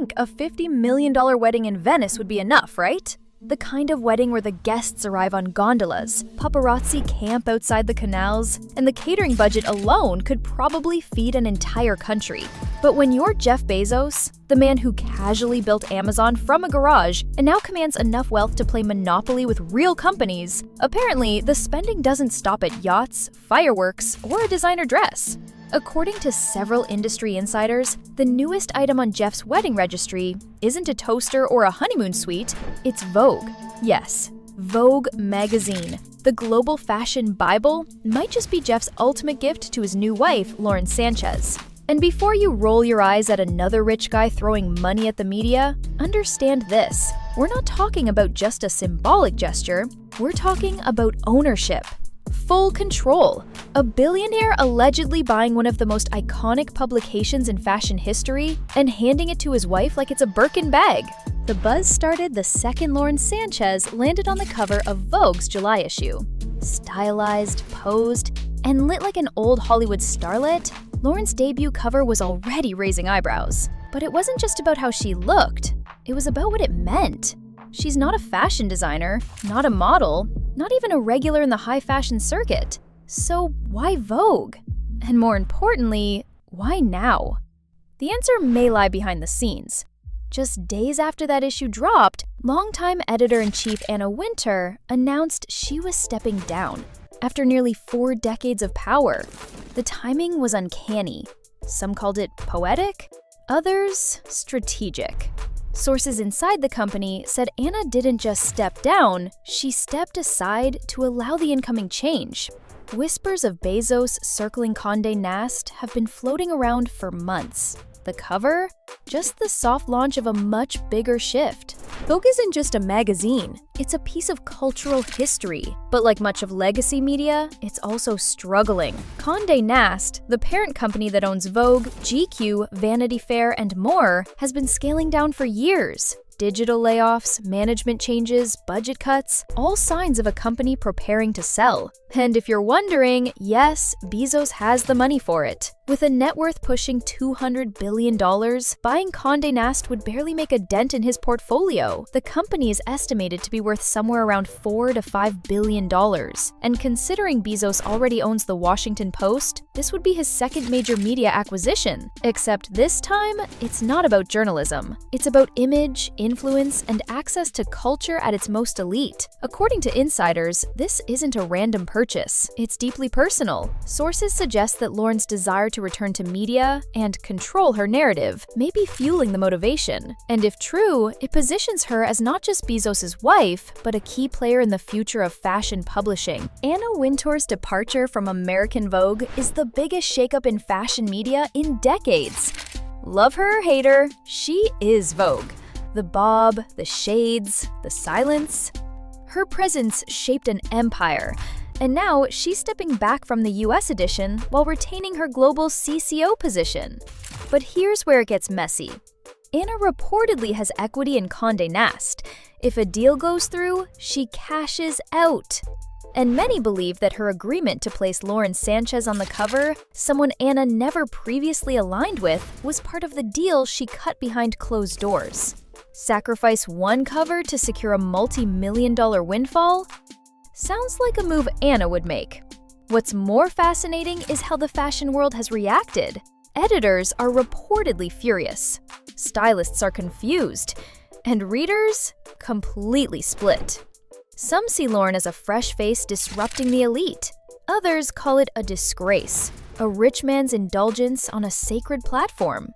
think a $50 million wedding in Venice would be enough, right? The kind of wedding where the guests arrive on gondolas, paparazzi camp outside the canals, and the catering budget alone could probably feed an entire country. But when you're Jeff Bezos, the man who casually built Amazon from a garage and now commands enough wealth to play Monopoly with real companies, apparently the spending doesn't stop at yachts, fireworks, or a designer dress. According to several industry insiders, the newest item on Jeff's wedding registry isn't a toaster or a honeymoon suite, it's Vogue. Yes, Vogue Magazine. The global fashion Bible might just be Jeff's ultimate gift to his new wife, Lauren Sanchez. And before you roll your eyes at another rich guy throwing money at the media, understand this. We're not talking about just a symbolic gesture, we're talking about ownership. Full control. A billionaire allegedly buying one of the most iconic publications in fashion history and handing it to his wife like it's a Birkin bag. The buzz started the second Lauren Sanchez landed on the cover of Vogue's July issue. Stylized, posed, and lit like an old Hollywood starlet, Lauren's debut cover was already raising eyebrows. But it wasn't just about how she looked, it was about what it meant. She's not a fashion designer, not a model, not even a regular in the high fashion circuit. So why Vogue? And more importantly, why now? The answer may lie behind the scenes. Just days after that issue dropped, longtime editor-in-chief Anna Wintour announced she was stepping down. After nearly 4 decades of power, the timing was uncanny. Some called it poetic, others strategic. Sources inside the company said Anna didn't just step down, she stepped aside to allow the incoming change. Whispers of Bezos circling Condé Nast have been floating around for months. The cover? Just the soft launch of a much bigger shift. Vogue isn't just a magazine, it's a piece of cultural history. But like much of legacy media, it's also struggling. Condé Nast, the parent company that owns Vogue, GQ, Vanity Fair, and more, has been scaling down for years. Digital layoffs, management changes, budget cuts, all signs of a company preparing to sell. And if you're wondering, yes, Bezos has the money for it. With a net worth pushing $200 billion, buying Condé Nast would barely make a dent in his portfolio. The company is estimated to be worth somewhere around $4 to $5 billion. And considering Bezos already owns the Washington Post, this would be his second major media acquisition. Except this time, it's not about journalism. It's about image, influence, and access to culture at its most elite. According to insiders, this isn't a random purchase. It's deeply personal. Sources suggest that Lauren's desire to return to media and control her narrative may be fueling the motivation. And if true, it positions her as not just Bezos' wife, but a key player in the future of fashion publishing. Anna Wintour's departure from American Vogue is the biggest shakeup in fashion media in decades. Love her or hate her, she is Vogue. The bob, the shades, the silence. Her presence shaped an empire, and now she's stepping back from the US edition while retaining her global CCO position. But here's where it gets messy. Anna reportedly has equity in Condé Nast. If a deal goes through, she cashes out. And many believe that her agreement to place Lauren Sanchez on the cover, someone Anna never previously aligned with, was part of the deal she cut behind closed doors. Sacrifice one cover to secure a multi-million-dollar windfall? Sounds like a move Anna would make. What's more fascinating is how the fashion world has reacted. Editors are reportedly furious. Stylists are confused. And readers? Completely split. Some see Lauren as a fresh face disrupting the elite. Others call it a disgrace, a rich man's indulgence on a sacred platform.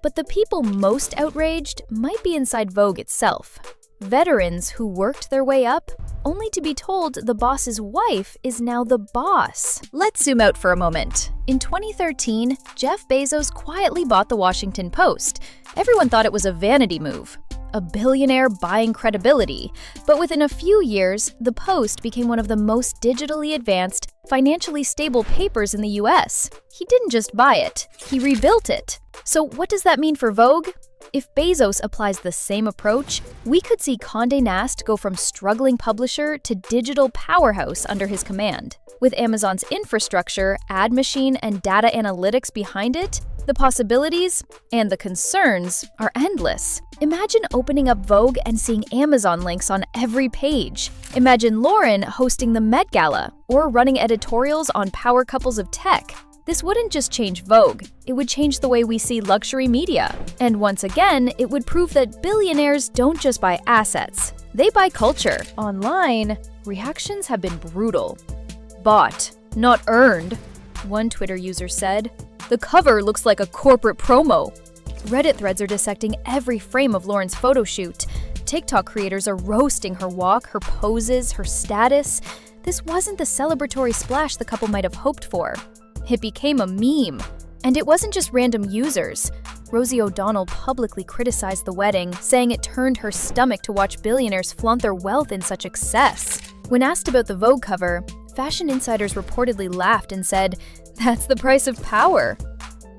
But the people most outraged might be inside Vogue itself. Veterans who worked their way up, only to be told the boss's wife is now the boss. Let's zoom out for a moment. In 2013, Jeff Bezos quietly bought the Washington Post. Everyone thought it was a vanity move. A billionaire buying credibility. But within a few years, the Post became one of the most digitally advanced, financially stable papers in the US. He didn't just buy it, he rebuilt it. So what does that mean for Vogue? If Bezos applies the same approach, we could see Condé Nast go from struggling publisher to digital powerhouse under his command. With Amazon's infrastructure, ad machine, and data analytics behind it, The possibilities and the concerns are endless. Imagine opening up Vogue and seeing Amazon links on every page. Imagine Lauren hosting the Met Gala or running editorials on power couples of tech. This wouldn't just change Vogue, it would change the way we see luxury media. And once again, it would prove that billionaires don't just buy assets, they buy culture. Online, reactions have been brutal. Bought, not earned, one Twitter user said. The cover looks like a corporate promo. Reddit threads are dissecting every frame of Lauren's photo shoot. TikTok creators are roasting her walk, her poses, her status. This wasn't the celebratory splash the couple might have hoped for. It became a meme. And it wasn't just random users. Rosie O'Donnell publicly criticized the wedding, saying it turned her stomach to watch billionaires flaunt their wealth in such excess. When asked about the Vogue cover, fashion insiders reportedly laughed and said, "That's the price of power."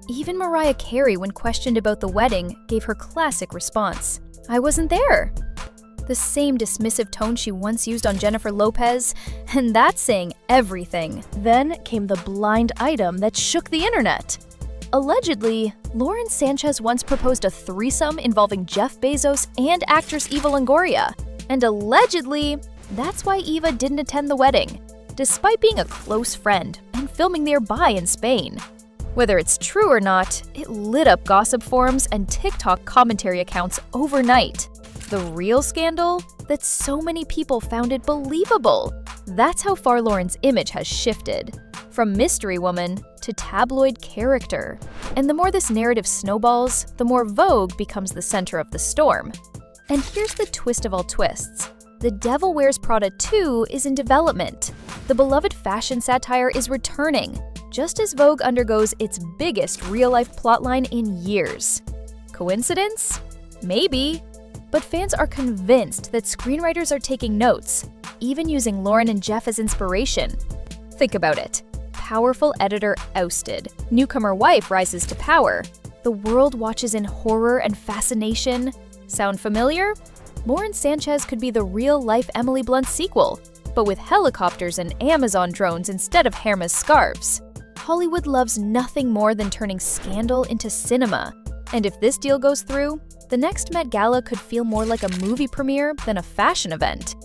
Even Mariah Carey, when questioned about the wedding, gave her classic response, "I wasn't there." The same dismissive tone she once used on Jennifer Lopez, and that's saying everything. Then came the blind item that shook the internet. Allegedly, Lauren Sanchez once proposed a threesome involving Jeff Bezos and actress Eva Longoria. And allegedly, that's why Eva didn't attend the wedding, despite being a close friend and filming nearby in Spain. Whether it's true or not, it lit up gossip forums and TikTok commentary accounts overnight. The real scandal? That so many people found it believable. That's how far Lauren's image has shifted. From mystery woman to tabloid character. And the more this narrative snowballs, the more Vogue becomes the center of the storm. And here's the twist of all twists. The Devil Wears Prada 2 is in development. The beloved fashion satire is returning, just as Vogue undergoes its biggest real-life plotline in years. Coincidence? Maybe. But fans are convinced that screenwriters are taking notes, even using Lauren and Jeff as inspiration. Think about it. Powerful editor ousted. Newcomer wife rises to power. The world watches in horror and fascination. Sound familiar? Lauren Sanchez could be the real-life Emily Blunt sequel, but with helicopters and Amazon drones instead of Hermes scarves. Hollywood loves nothing more than turning scandal into cinema. And if this deal goes through, the next Met Gala could feel more like a movie premiere than a fashion event.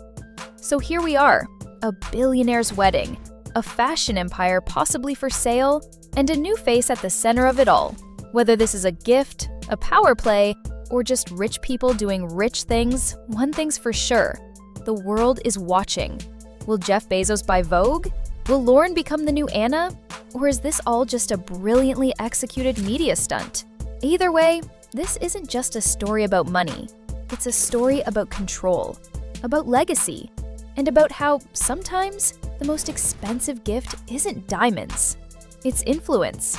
So here we are, a billionaire's wedding, a fashion empire possibly for sale, and a new face at the center of it all. Whether this is a gift, a power play, or just rich people doing rich things, one thing's for sure. The world is watching. Will Jeff Bezos buy Vogue? Will Lauren become the new Anna? Or is this all just a brilliantly executed media stunt? Either way, this isn't just a story about money. It's a story about control, about legacy, and about how sometimes the most expensive gift isn't diamonds, it's influence.